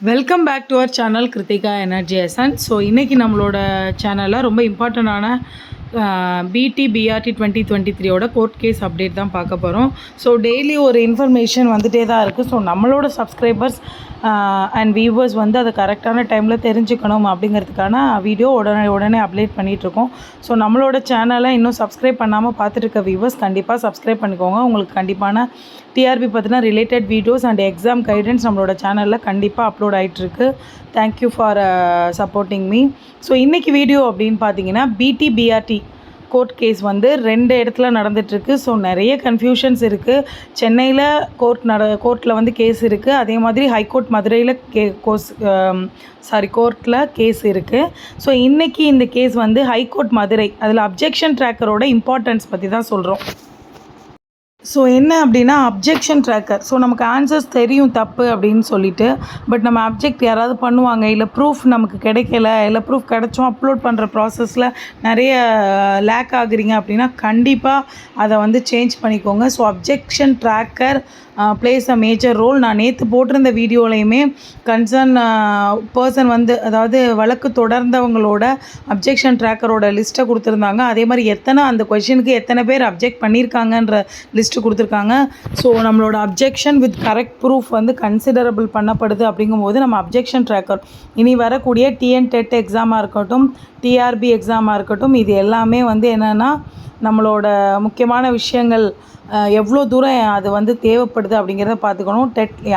Welcome back to our channel Krithika energy essence. So இன்றைக்கி நம்மளோட சேனலில் ரொம்ப இம்பார்ட்டண்டான பிடி பிஆர்டி 2023 கோர்ட் கேஸ் அப்டேட் தான் பார்க்க போகிறோம். ஸோ டெய்லி ஒரு இன்ஃபர்மேஷன் வந்துகிட்டே தான் இருக்குது. ஸோ நம்மளோட சப்ஸ்கிரைபர்ஸ் அண்ட் வியூவர்ஸ் வந்து அதை கரெக்டான டைமில் தெரிஞ்சுக்கணும் அப்படிங்கிறதுக்கான வீடியோ உடனே அப்டேட் பண்ணிகிட்ருக்கோம். ஸோ நம்மளோட சேனலை இன்னும் சப்ஸ்கிரைப் பண்ணாமல் பார்த்துட்டு வியூவர்ஸ் கண்டிப்பாக சப்ஸ்கிரைப் பண்ணிக்கோங்க. உங்களுக்கு கண்டிப்பான டிஆர்பி பற்றின related videos and exam guidance நம்மளோட சேனலில் கண்டிப்பாக அப்லோட் ஆகிட்டுருக்கு. Thank you for supporting me. So இன்றைக்கி வீடியோ அப்படின்னு பார்த்தீங்கன்னா பிடி பிஆர்டி கோர்ட் கேஸ் வந்து 2 இடத்துல நடந்துகிட்ருக்கு. ஸோ நிறைய கன்ஃபியூஷன்ஸ் இருக்குது. சென்னையில் கோர்ட்டில் வந்து கேஸ் இருக்குது. அதே மாதிரி ஹைகோர்ட் மதுரையில் கோர்ட்டில் கேஸ் இருக்குது. ஸோ இன்றைக்கி இந்த கேஸ் வந்து ஹைகோர்ட் மதுரை, அதில் அப்ஜெக்ஷன் ட்ராக்கரோட இம்பார்ட்டன்ஸ் பற்றி தான் சொல்கிறோம். ஸோ என்ன அப்படின்னா அப்ஜெக்ஷன் ட்ராக்கர். ஸோ நமக்கு ஆன்சர்ஸ் தெரியும் தப்பு அப்படின்னு சொல்லிட்டு, பட் நம்ம அப்ஜெக்ட் யாராவது பண்ணுவாங்க, இல்லை ப்ரூஃப் நமக்கு கிடைக்கல, இல்லை ப்ரூஃப் கிடைச்சோம் அப்லோட் பண்ணுற ப்ராசஸில் நிறைய லேக் ஆகுறீங்க அப்படின்னா கண்டிப்பாக அதை வந்து சேஞ்ச் பண்ணிக்கோங்க. So objection tracker plays a major role. நான் நேற்று போட்டிருந்த வீடியோலையுமே கன்சர்ன் பர்சன் வந்து, அதாவது வழக்கு தொடர்ந்தவங்களோட அப்ஜெக்ஷன் ட்ராக்கரோட லிஸ்ட்டை கொடுத்துருந்தாங்க. அதே மாதிரி அந்த கொஷினுக்கு எத்தனை பேர் அப்ஜெக்ட் பண்ணியிருக்காங்கன்ற லிஸ்ட்டு கொடுத்துருக்காங்க. ஸோ நம்மளோட அப்ஜெக்ஷன் வித் கரெக்ட் ப்ரூஃப் வந்து கன்சிடரபிள் பண்ணப்படுது. அப்படிங்கும்போது நம்ம அப்ஜெக்ஷன் ட்ராக்கர் இனி வரக்கூடிய டிஎன் டெட் எக்ஸாமாக இருக்கட்டும், டிஆர்பி எக்ஸாமாக இருக்கட்டும், இது எல்லாமே வந்து என்னென்னா நம்மளோட முக்கியமான விஷயங்கள் எவ்வளோ தூரம் அது வந்து தேவைப்படுது அப்படிங்கிறத பார்த்துக்கணும்.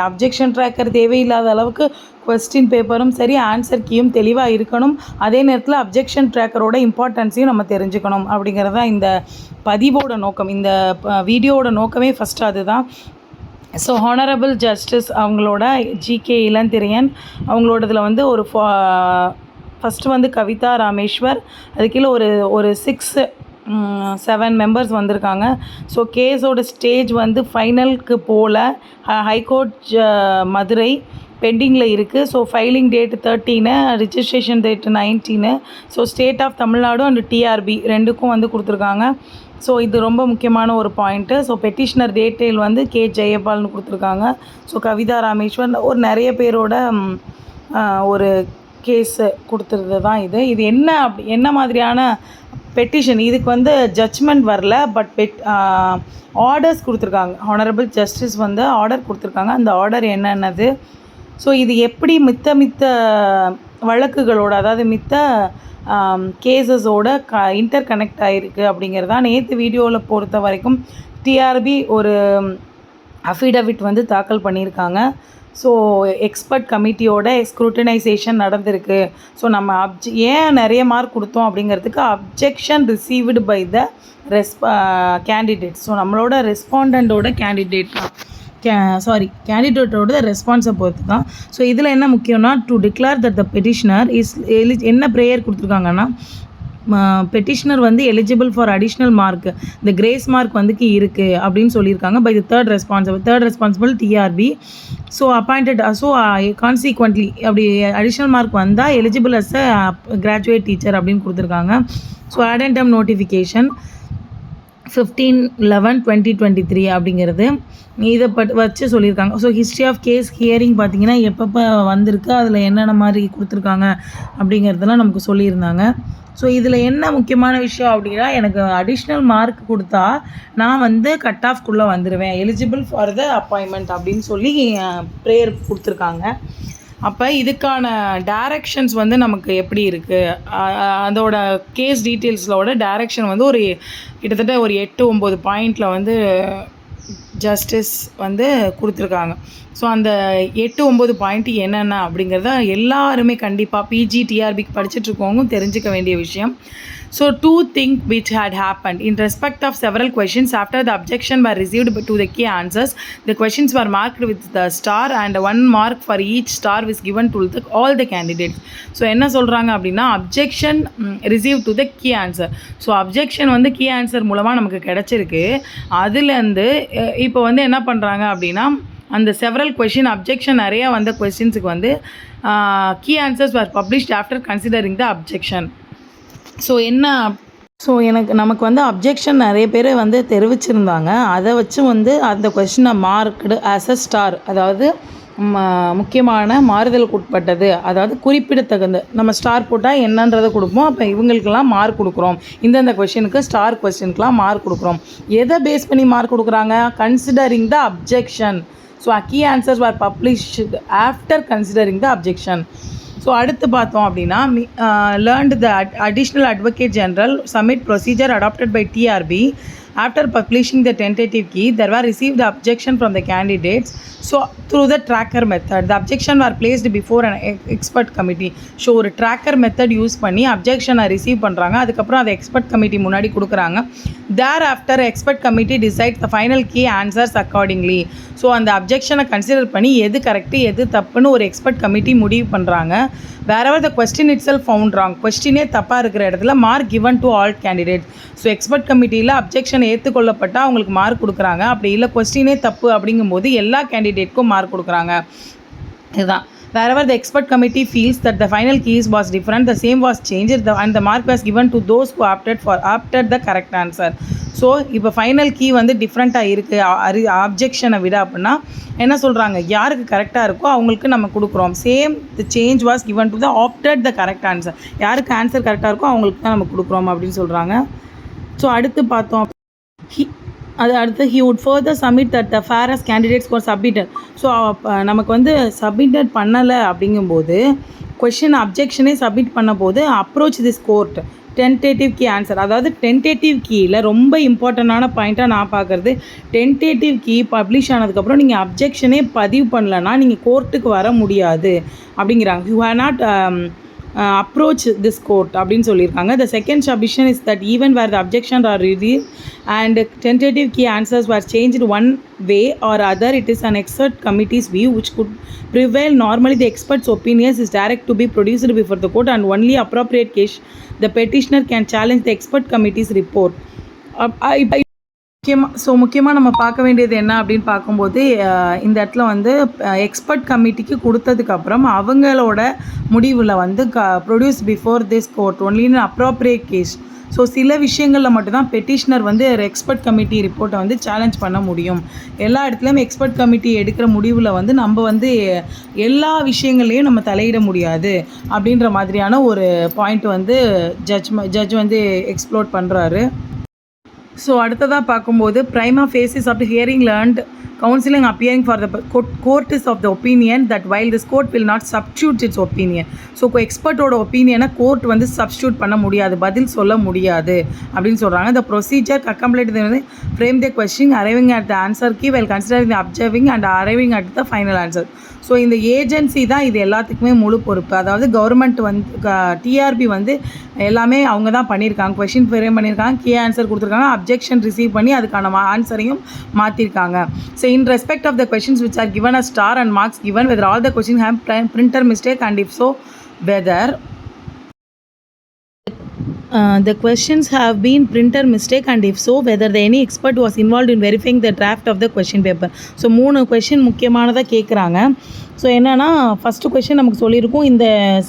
அப்ஜெக்ஷன் ட்ராக்கர் தேவையில்லாத அளவுக்கு கொஸ்டின் பேப்பரும் சரி, ஆன்சர் கீயும் தெளிவாக இருக்கணும். அதே நேரத்தில் அப்ஜெக்ஷன் ட்ராக்கரோட இம்பார்ட்டன்ஸையும் நம்ம தெரிஞ்சுக்கணும் அப்படிங்கிறது தான் இந்த பதிவோட நோக்கம். இந்த வீடியோவோட நோக்கமே ஃபஸ்ட்டு அதுதான். ஸோ ஹானரபிள் ஜஸ்டிஸ் அவங்களோட ஜிகே இளந்திரையன் அவங்களோடதில் வந்து ஒரு ஃபஸ்ட்டு வந்து கவிதா ராமேஸ்வர், அது கீழே ஒரு 6-7 மெம்பர்ஸ் வந்திருக்காங்க. ஸோ கேஸோட ஸ்டேஜ் வந்து ஃபைனலுக்கு போகல. ஹைகோர்ட் மதுரை பெண்டிங்கில் இருக்குது. So filing date 13, registration date 19. So state of Tamil Nadu and TRB ரெண்டுக்கும் வந்து கொடுத்துருக்காங்க. ஸோ இது ரொம்ப முக்கியமான ஒரு பாயிண்ட்டு. ஸோ பெட்டிஷனர் டேட்டெயில் வந்து கே ஜெயபால்னு கொடுத்துருக்காங்க. ஸோ கவிதா ராமேஸ்வர் ஒரு நிறைய பேரோட ஒரு கேஸு கொடுத்துருது தான் இது என்ன மாதிரியான பெட்டிஷன், இதுக்கு வந்து ஜட்ஜ்மெண்ட் வரல, பட் ஆர்டர்ஸ் கொடுத்துருக்காங்க. ஹானரபிள் ஜஸ்டிஸ் வந்து ஆர்டர் கொடுத்துருக்காங்க. அந்த ஆர்டர் என்னென்னது, ஸோ இது எப்படி மித்த வழக்குகளோட, அதாவது மித்த கேஸஸோட இன்டர் கனெக்ட் ஆகிருக்கு அப்படிங்கிறதான். நேற்று வீடியோவில் பொறுத்த வரைக்கும் டிஆர்பி ஒரு அஃபிடவிட் வந்து தாக்கல் பண்ணியிருக்காங்க. ஸோ எக்ஸ்பர்ட் கமிட்டியோட ஸ்க்ரூட்டனைசேஷன் நடந்திருக்கு. ஸோ நம்ம ஏன் நிறைய மார்க் கொடுத்தோம் அப்படிங்கிறதுக்கு objection received by the candidate. So நம்மளோட ரெஸ்பாண்டண்டோட கேண்டிடேட்டோட ரெஸ்பான்ஸை பொறுத்து தான். ஸோ இதில் என்ன முக்கியம்னா, to declare that the petitioner என்ன ப்ரேயர் கொடுத்துருக்காங்கன்னா, பெட்டிஷனர் வந்து எலிஜிபிள் ஃபார் அடிஷ்னல் மார்க், இந்த கிரேஸ் மார்க் வந்து இருக்குது அப்படின்னு சொல்லியிருக்காங்க. By the third responsible TRB. So appointed, so consequently அப்படி அடிஷ்னல் மார்க் வந்தால் eligible as a graduate teacher அப்படின்னு கொடுத்துருக்காங்க. ஸோ ஆடென்டம் நோட்டிஃபிகேஷன் 15/11/2023 அப்படிங்கிறது இதை வச்சு சொல்லியிருக்காங்க. So history of case hearing பார்த்திங்கன்னா எப்பப்போ வந்திருக்கு, அதில் என்னென்ன மாதிரி கொடுத்துருக்காங்க அப்படிங்கிறதெல்லாம் நமக்கு சொல்லியிருந்தாங்க. ஸோ இதில் என்ன முக்கியமான விஷயம் அப்படின்னா, எனக்கு அடிஷ்னல் மார்க் கொடுத்தா நான் வந்து கட் ஆஃப்குள்ளே வந்துடுவேன், எலிஜிபிள் ஃபார் த அப்பாயின்மெண்ட் அப்படின்னு சொல்லி ப்ரேயர் கொடுத்துருக்காங்க. அப்போ இதுக்கான டைரக்ஷன்ஸ் வந்து நமக்கு எப்படி இருக்குது, அதோட கேஸ் டீட்டெயில்ஸோட டைரக்ஷன் வந்து கிட்டத்தட்ட ஒரு 8-9 பாயிண்டில் வந்து ஜஸ்டிஸ் வந்து கொடுத்துருக்காங்க. ஸோ அந்த 8-9 பாயிண்ட்டு என்னென்ன அப்படிங்கிறத எல்லாருமே கண்டிப்பாக பிஜி டிஆர்பிக்கு படிச்சுட்ருக்கவங்க தெரிஞ்சுக்க வேண்டிய விஷயம். So 2 things which had happened in respect of several questions after the objection were received to the key answers. The questions were marked with the star and 1 mark for each star was given to all the candidates. So என்ன சொல்கிறாங்க அப்படின்னா, objection receive to the key answer. So objection வந்து key answer மூலமாக நமக்கு கிடச்சிருக்கு. அதுலேருந்து இப்போ வந்து என்ன பண்ணுறாங்க அப்படின்னா, அந்த செவரல் கொஷின் அப்ஜெக்ஷன் நிறையா வந்த கொஷின்ஸுக்கு வந்து key answers were published after considering the objection. நமக்கு வந்து அப்ஜெக்ஷன் நிறைய பேர் வந்து தெரிவிச்சிருந்தாங்க. அதை வச்சு வந்து அந்த கொஷினை மார்க்டு ஆஸ் அ ஸ்டார், அதாவது முக்கியமான மாறுதலுக்கு உட்பட்டது, அதாவது குறிப்பிடத்தகுந்த. நம்ம ஸ்டார் போட்டால் என்னன்றதை கொடுப்போம். அப்போ இவங்களுக்கெல்லாம் மார்க் கொடுக்குறோம். இந்தந்த கொஷினுக்கு ஸ்டார் கொஸ்டினுக்கெலாம் மார்க் கொடுக்குறோம். எதை பேஸ் பண்ணி மார்க் கொடுக்குறாங்க? Considering the objection. So key answers are published after considering the objection. So அடுத்து பார்த்தோம் அப்படின்னா learned the additional advocate general submit procedure adopted by TRB. After publishing the tentative key, there were received the objection from the candidates. So through the tracker method, the objection were placed before an expert committee. So ஒரு tracker method use பண்ணி அப்ஜெக்ஷனை receive பண்ணுறாங்க. அதுக்கப்புறம் அதை expert committee முன்னாடி கொடுக்குறாங்க. Thereafter expert committee decides the final key answers accordingly. So அந்த அப்ஜெக்ஷனை consider பண்ணி எது கரெக்டு எது தப்புன்னு ஒரு எக்ஸ்பர்ட் கமிட்டி முடிவு பண்ணுறாங்க. Wherever the question itself found wrong, கொஸ்டினே தப்பாக இருக்கிற இடத்துல mark given to all candidates. So expert கமிட்டியில் அப்ஜெக்ஷன் ஏற்றுக்கொள்ளப்பட்டால் அவங்களுக்கு மார்க் கொடுக்குறாங்க. அப்படி இல்லை கொஸ்டினே தப்பு அப்படிங்கும்போது எல்லா கேண்டிடேட்க்கும் மார்க் கொடுக்குறாங்க. இதுதான். Wherever the expert committee feels that the final keys was different, the same was changed and the mark was given to those who opted the correct answer. So இப்போ ஃபைனல் கீ வந்து டிஃப்ரெண்ட்டாக இருக்குது அப்ஜெக்ஷனை விட அப்படின்னா என்ன சொல்கிறாங்க, யாருக்கு கரெக்டாக இருக்கோ அவங்களுக்கு நம்ம கொடுக்குறோம். Same the change was given to the opted the correct answer. யாருக்கு ஆன்சர் கரெக்டாக இருக்கோ அவங்களுக்கு தான் நம்ம கொடுக்குறோம் அப்படின்னு சொல்கிறாங்க. ஸோ அடுத்து பார்த்தோம் அடுத்து he would further submit that the fairest candidates were submitted. So நமக்கு வந்து சப்மிட்டட் பண்ணலை அப்படிங்கும்போது கொஷின் அப்ஜெக்ஷனே சப்மிட் பண்ண போது approach this court tentative key answer. அதாவது டென்டேட்டிவ் கீயில் ரொம்ப இம்பார்ட்டண்டான பாயிண்ட்டாக நான் பார்க்குறது, டென்டேட்டிவ் கீ பப்ளிஷ் ஆனதுக்கப்புறம் நீங்கள் அப்ஜெக்ஷனே பதிவு பண்ணலன்னா நீங்கள் கோர்ட்டுக்கு வர முடியாது அப்படிங்கிறாங்க. You have not approach this court அப்படின்னு சொல்லியிருக்காங்க. The second submission is that even where the objections are reviewed and tentative key answers were changed one way or other, it is an expert committee's view which could prevail. Normally the expert's opinions is direct to be produced before the court and only appropriate case the petitioner can challenge the expert committee's report. முக்கியமாக நம்ம பார்க்க வேண்டியது என்ன அப்படின்னு பார்க்கும்போது இந்த இடத்துல வந்து எக்ஸ்பர்ட் கமிட்டிக்கு கொடுத்ததுக்கப்புறம் அவங்களோட முடிவில் வந்து produce before this court only in appropriate case. So சில விஷயங்களில் மட்டும்தான் பெட்டிஷனர் வந்து எக்ஸ்பர்ட் கமிட்டி ரிப்போர்ட்டை வந்து சேலஞ்ச் பண்ண முடியும். எல்லா இடத்துலையும் எக்ஸ்பர்ட் கமிட்டி எடுக்கிற முடிவில் வந்து நம்ம வந்து எல்லா விஷயங்கள்லையும் நம்ம தலையிட முடியாது அப்படின்ற மாதிரியான ஒரு பாயிண்ட் வந்து ஜட்ஜ் வந்து எக்ஸ்ப்ளோர் பண்ணுறாரு. ஸோ அடுத்ததாக பார்க்கும்போது prima facie of the hearing learned counseling appearing for the court is of the opinion that while this court will not substitute its opinion. So எக்ஸ்பர்ட்டோட ஒப்பீனியனை கோர்ட் வந்து சப்ஸ்டியூட் பண்ண முடியாது, பதில் சொல்ல முடியாது அப்படின்னு சொல்கிறாங்க. The procedure accomplied வந்து frame the question arriving at the answer key while considering the observing and arriving at the final answer. So இந்த ஏஜென்சி தான் இது எல்லாத்துக்குமே முழு பொறுப்பு. அதாவது கவர்மெண்ட் வந்து டிஆர்பி வந்து எல்லாமே அவங்க தான் பண்ணியிருக்காங்க. கொஷின் ஃப்ரேம் பண்ணியிருக்காங்க, கீ ஆன்சர் கொடுத்துருக்காங்க, அப்ஜெக்ஷன் ரிசீவ் பண்ணி அதுக்கான ஆன்சரையும் மாற்றிருக்காங்க. So in respect of the questions which are given a star and marks given whether all the question have printer mistake and if so whether the questions have been printer mistake and if so whether any expert was involved in verifying the draft of the question paper. So 3 question முக்கியமானதாக கேட்குறாங்க. So என்னென்னா first question நமக்கு சொல்லியிருக்கோம், இந்த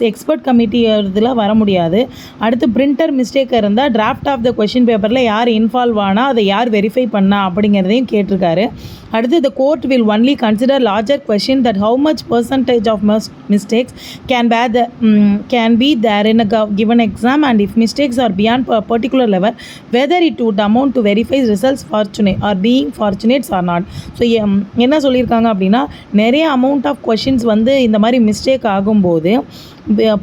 expert committee இதில் வர முடியாது. அடுத்து பிரிண்டர் மிஸ்டேக் இருந்தால் டிராஃப்ட் ஆஃப் த கொஷின் பேப்பரில் யார் இன்வால்வ் ஆனால் அதை யார் வெரிஃபை பண்ணா அப்படிங்கிறதையும் கேட்டிருக்காரு. அடுத்து the court will only consider larger question that how much percentage of mistakes can be there in a given exam and if mistakes are beyond a particular level whether it would amount to verify results fortunate or being fortunate or not. So என்ன சொல்லியிருக்காங்க அப்படின்னா நிறைய amount of questions வந்து இந்த மாதிரி mistake ஆகும்போது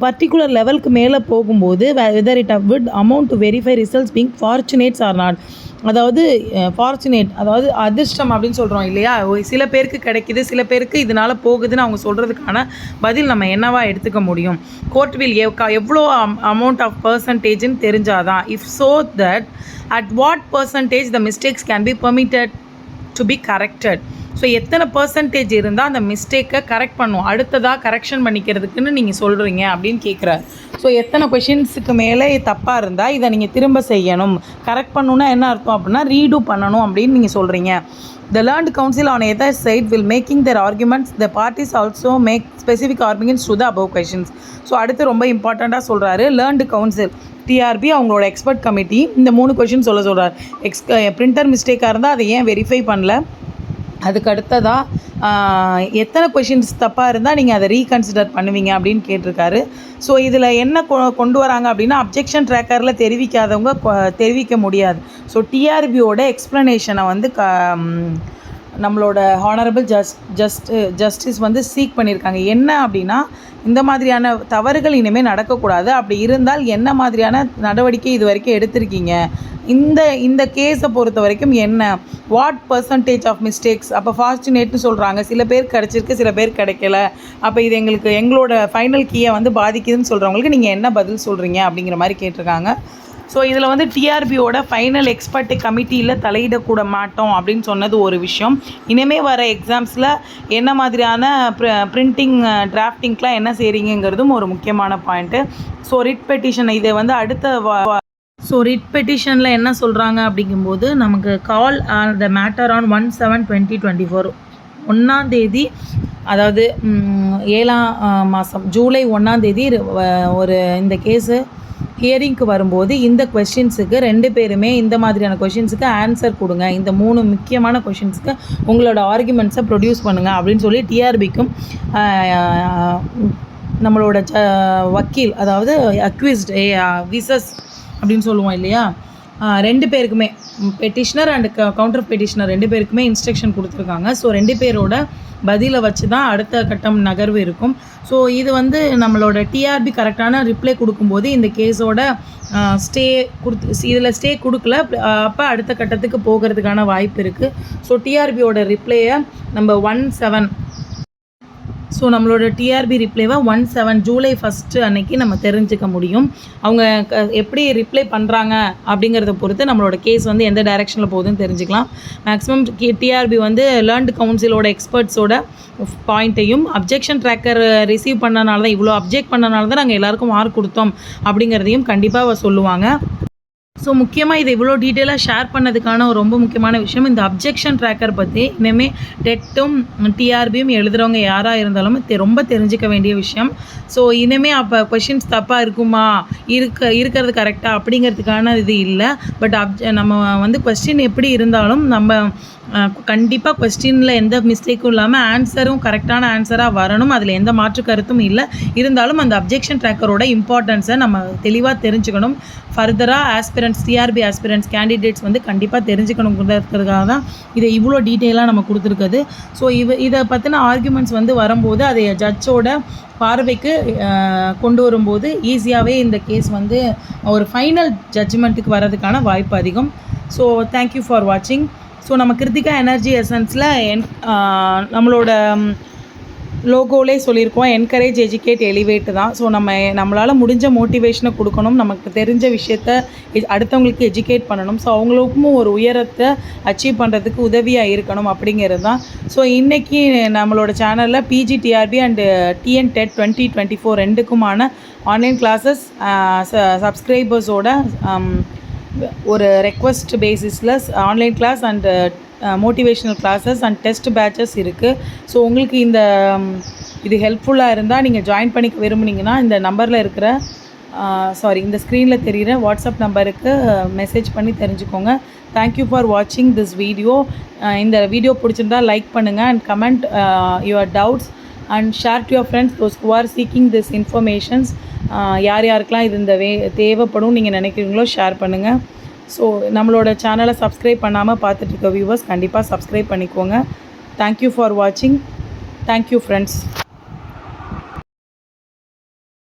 particular லெவலுக்கு மேலே போகும்போது whether it would amount to verify results being fortunates or not. அதாவது ஃபார்ச்சுனேட் அதாவது அதிர்ஷ்டம் அப்படின்னு சொல்கிறோம் இல்லையா, சில பேருக்கு கிடைக்கிது சில பேருக்கு இதனால் போகுதுன்னு அவங்க சொல்கிறதுக்கான பதில் நம்ம என்னவா எடுத்துக்க முடியும். கோர்ட் வில் எவ்வளோ அமௌண்ட் ஆஃப் பர்சன்டேஜ்னு தெரிஞ்சாதான் if so that at what percentage the mistakes can be permitted to be corrected. So எத்தனை பர்சன்டேஜ் இருந்தால் அந்த மிஸ்டேக்கை கரெக்ட் பண்ணும், அடுத்ததாக கரெக்ஷன் பண்ணிக்கிறதுக்குன்னு நீங்கள் சொல்கிறீங்க அப்படின்னு கேட்குறாரு. ஸோ எத்தனை கொஷின்ஸுக்கு மேலே தப்பாக இருந்தால் இதை நீங்கள் திரும்ப செய்யணும், கரெக்ட் பண்ணணுன்னா என்ன அர்த்தம் அப்படின்னா ரீடூ பண்ணணும் அப்படின்னு நீங்கள் சொல்கிறீங்க. The learned counsel on either side will making their arguments. The parties also make specific arguments to the above questions. So அடுத்து ரொம்ப இம்பார்ட்டண்ட்டாக சொல்கிறாரு லேர்ன்டு கவுன்சில் டிஆர்பி அவங்களோட எக்ஸ்பர்ட் கமிட்டி இந்த 3 கொஷின் சொல்கிறார். பிரிண்டர் மிஸ்டேக்காக இருந்தால் அதை ஏன் வெரிஃபை பண்ணல, அதுக்கு அடுத்ததாக எத்தனை கொஷின்ஸ் தப்பாக இருந்தால் நீங்கள் அதை ரீகன்சிடர் பண்ணுவீங்க அப்படின்னு கேட்டிருக்காரு. ஸோ இதில் என்ன கொண்டு வராங்க அப்படின்னா, அப்ஜெக்ஷன் ட்ராக்கரில் தெரிவிக்காதவங்க தெரிவிக்க முடியாது. ஸோ டிஆர்பியோட எக்ஸ்ப்ளனேஷனை வந்து நம்மளோட ஹானரபிள் ஜஸ்டிஸ் வந்து சீக் பண்ணியிருக்காங்க. என்ன அப்படின்னா, இந்த மாதிரியான தவறுகள் இனிமேல் நடக்கக்கூடாது, அப்படி இருந்தால் என்ன மாதிரியான நடவடிக்கை இது வரைக்கும் எடுத்திருக்கீங்க, இந்த கேஸை பொறுத்த வரைக்கும் என்ன, வாட் பர்சன்டேஜ் ஆஃப் மிஸ்டேக்ஸ், அப்போ ஃபார்ச்சுனேட்னு சொல்கிறாங்க, சில பேர் கிடச்சிருக்கு சில பேர் கிடைக்கல, அப்போ இது எங்களோட ஃபைனல் கீயை வந்து பாதிக்குதுன்னு சொல்கிறவங்களுக்கு நீங்கள் என்ன பதில் சொல்கிறீங்க அப்படிங்கிற மாதிரி கேட்டிருக்காங்க. ஸோ இதில் வந்து டிஆர்பியோட ஃபைனல் எக்ஸ்பர்ட் கமிட்டியில் தலையிடக்கூட மாட்டோம் அப்படின்னு சொன்னது ஒரு விஷயம். இனிமேல் வர எக்ஸாம்ஸில் என்ன மாதிரியான பிரிண்டிங் டிராஃப்டிங்க்கெலாம் என்ன செய்கிறீங்கிறதும் ஒரு முக்கியமான பாயிண்ட்டு. ஸோ ரிட் பெட்டிஷன் இதை வந்து ஸோ ரிட் பெட்டிஷனில் என்ன சொல்கிறாங்க அப்படிங்கும்போது, நமக்கு கால் த மேட்டர் ஆன் 1/7/2024 1ஆம் தேதி, அதாவது 7ஆம் மாதம் ஜூலை 1ஆம் தேதி ஒரு இந்த கேஸு ஹியரிங்க்கு வரும்போது இந்த கொஷின்ஸுக்கு 2 பேருமே இந்த மாதிரியான கொஷின்ஸுக்கு ஆன்சர் கொடுங்க, இந்த 3 முக்கியமான கொஷின்ஸுக்கு உங்களோட ஆர்குமெண்ட்ஸை ப்ரொடியூஸ் பண்ணுங்கள் அப்படின்னு சொல்லி டிஆர்பிக்கும் நம்மளோட வக்கீல், அதாவது அக்யூஸ்ட் விசஸ் அப்படின்னு சொல்லுவோம் இல்லையா, 2 பேருக்குமே பெட்டிஷனர் அண்ட் கவுண்டர் பெட்டிஷனர் 2 பேருக்குமே இன்ஸ்ட்ரக்ஷன் கொடுத்துருக்காங்க. ஸோ 2 பேரோட பதிலை வச்சு தான் அடுத்த கட்டம் நகர்வு இருக்கும். ஸோ இது வந்து நம்மளோட டிஆர்பி கரெக்டான ரிப்ளை கொடுக்கும்போது இந்த கேஸோட ஸ்டே இதில் ஸ்டே கொடுக்கல, அப்போ அடுத்த கட்டத்துக்கு போகிறதுக்கான வாய்ப்பு இருக்குது. ஸோ டிஆர்பியோட ரிப்ளையை நம்ம 1/7 ஸோ நம்மளோட டிஆர்பி ரிப்ளைவை 1/7 ஜூலை 1 அன்னைக்கு நம்ம தெரிஞ்சுக்க முடியும். அவங்க எப்படி ரிப்ளை பண்ணுறாங்க அப்படிங்கிறத பொறுத்து நம்மளோட கேஸ் வந்து எந்த டைரெக்ஷனில் போகுதுன்னு தெரிஞ்சுக்கலாம். மேக்ஸிமம் டிஆர்பி வந்து லேர்ன்டு கவுன்சிலோட எக்ஸ்பர்ட்ஸோட பாயிண்ட்டையும், அப்ஜெக்ஷன் ட்ராக்கர் ரிசீவ் பண்ணனால தான், இவ்வளோ அப்ஜெக்ட் பண்ணனால தான் நாங்கள் எல்லாருக்கும் மார்க் கொடுத்தோம் அப்படிங்கிறதையும் கண்டிப்பாக சொல்லுவாங்க. ஸோ முக்கியமாக இதை இவ்வளோ டீட்டெயிலாக ஷேர் பண்ணதுக்கான ஒரு ரொம்ப முக்கியமான விஷயம், இந்த அப்ஜெக்ஷன் ட்ராக்கர் பற்றி இனிமேல் டெட்டும் டிஆர்பியும் எழுதுகிறவங்க யாராக இருந்தாலும் ரொம்ப தெரிஞ்சிக்க வேண்டிய விஷயம். ஸோ இனிமேல் அப்போ கொஷின்ஸ் தப்பாக இருக்குமா, இருக்கிறது கரெக்டாக அப்படிங்கிறதுக்கான இது இல்லை. பட் நம்ம வந்து கொஸ்டின் எப்படி இருந்தாலும் நம்ம கண்டிப்பாக கொஸ்டினில் எந்த மிஸ்டேக்கும் இல்லாமல் ஆன்சரும் கரெக்டான ஆன்சராக வரணும், அதில் எந்த மாற்று கருத்தும் இல்லை. இருந்தாலும் அந்த அப்ஜெக்ஷன் ட்ராக்கரோட இம்பார்ட்டன்ஸை நம்ம தெளிவாக தெரிஞ்சுக்கணும். ஃபர்தராக டிஆர்பி ஆஸ்பிரன்ஸ் கேண்டிடேட்ஸ் வந்து கண்டிப்பாக தெரிஞ்சுக்கணுங்கிறதுக்காக தான் இதை இவ்வளோ டீட்டெயிலாக நம்ம கொடுத்துருக்குது. ஸோ இதை பற்றின ஆர்குமெண்ட்ஸ் வந்து வரும்போது அதை ஜட்ஜோட பார்வைக்கு கொண்டு வரும்போது ஈஸியாகவே இந்த கேஸ் வந்து ஒரு ஃபைனல் ஜட்ஜ்மெண்ட்டுக்கு வர்றதுக்கான வாய்ப்பு அதிகம். ஸோ தேங்க்யூ ஃபார் வாட்சிங். ஸோ நம்ம கிருத்திகா எனர்ஜி எசன்ஸில் நம்மளோட லோகோலே சொல்லியிருக்கோம், என்கரேஜ் எஜுகேட் எலிவேட் தான். ஸோ நம்மளால் முடிஞ்ச மோட்டிவேஷனை கொடுக்கணும், நமக்கு தெரிஞ்ச விஷயத்த அடுத்தவங்களுக்கு எஜுகேட் பண்ணணும், ஸோ அவங்களுக்கும் ஒரு உயரத்தை அச்சீவ் பண்ணுறதுக்கு உதவியாக இருக்கணும் அப்படிங்கிறது தான். ஸோ இன்றைக்கி நம்மளோட சேனலில் பிஜிடிஆர்பி அண்டு டிஎன் டெட் 2024 ரெண்டுக்குமான ஆன்லைன் கிளாஸஸ் சப்ஸ்கிரைபர்ஸோட ஒரு ரெக்வஸ்ட் பேசிஸில் online class and motivational classes and test batches இருக்குது. ஸோ உங்களுக்கு இது ஹெல்ப்ஃபுல்லாக இருந்தால் நீங்கள் ஜாயின் பண்ணிக்க விரும்புனீங்கன்னா இந்த நம்பரில் இருக்கிற இந்த ஸ்க்ரீனில் தெரிகிற வாட்ஸ்அப் நம்பருக்கு மெசேஜ் பண்ணி தெரிஞ்சுக்கோங்க. தேங்க்யூ ஃபார் வாட்சிங் திஸ் வீடியோ. இந்த வீடியோ பிடிச்சிருந்தால் லைக் பண்ணுங்கள் and comment your doubts and share to your friends those who are seeking this informations. யாருக்கெல்லாம் இது தேவைப்படும் நீங்கள் நினைக்கிறீங்களோ ஷேர் பண்ணுங்கள். ஸோ நம்மளோட சேனலை சப்ஸ்கிரைப் பண்ணாமல் பார்த்துட்டு இருக்க வியூவர்ஸ் கண்டிப்பாக சப்ஸ்கிரைப் பண்ணிக்கோங்க. தேங்க்யூ ஃபார் வாட்சிங். Thank you friends.